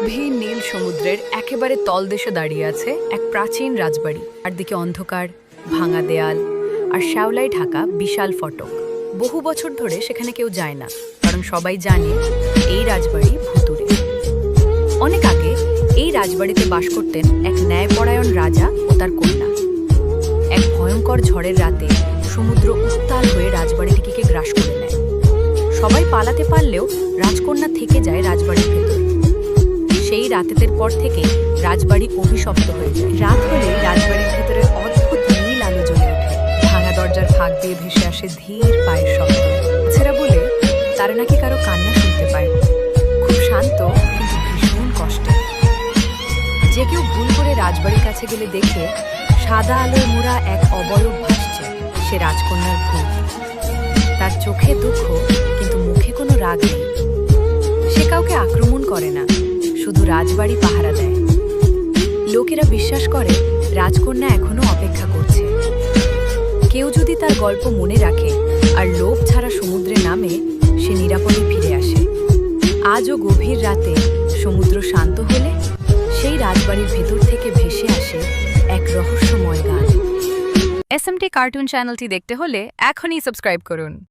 গভীর নীল সমুদ্রের একেবারে তলদেশে দাঁড়িয়ে আছে এক প্রাচীন রাজবাড়ি। চারদিকে অন্ধকার, ভাঙা দেয়াল আর শ্যাওলায় ঢাকা বিশাল ফটক। বহু বছর ধরে সেখানে কেউ যায় না, কারণ সবাই জানে এই রাজবাড়ি ভুতুড়ে। অনেক আগে এই রাজবাড়িতে বাস করতেন এক ন্যায়পরায়ণ রাজা ও তার কন্যা। এক ভয়ঙ্কর ঝড়ের রাতে সমুদ্র উত্তাল হয়ে রাজবাড়িটিকে গ্রাস করে নেয়। সবাই পালাতে পারলেও রাজকন্যা থেকে যায় রাজবাড়ির ভেতর। সেই রাতের পর থেকে রাজবাড়ি অভিশপ্ত হয়ে যায়। রাত হলে রাজবাড়ির ভেতরে অদ্ভুত নীল আলো জ্বলে ওঠে। ভাঙা দরজার ফাঁক দিয়ে ভেসে আসে ধীর পায়ের শব্দ। ছেড়া বলে তারা নাকি কারো কান্না শুনতে পায়। খুব শান্ত কিন্তু ভীষণ কষ্টে। যে কেউ ভুল করে রাজবাড়ির কাছে গেলে দেখে সাদা আলোয় মোড়া এক অবয়ব ভাসছে। সে রাজকন্যার ভূত। তার চোখে দুঃখ, কিন্তু মুখে কোনো রাগ নেই। সে কাউকে আক্রমণ করে না, শুধু রাজবাড়ি পাহারা দেয়। লোকেরা বিশ্বাস করে রাজকন্যা এখনো অপেক্ষা করছে। কেউ যদি তার গল্প মনে রাখে আর লোভ ছাড়া সমুদ্রে নামে, সে নিরাপদে ফিরে আসে। আজও গভীর রাতে সমুদ্র শান্ত হলে সেই রাজবাড়ির ভেতর থেকে ভেসে আসে এক রহস্যময় গান। এসএমটি কার্টুন চ্যানেলটি দেখতে হলে এখনই সাবস্ক্রাইব করুন।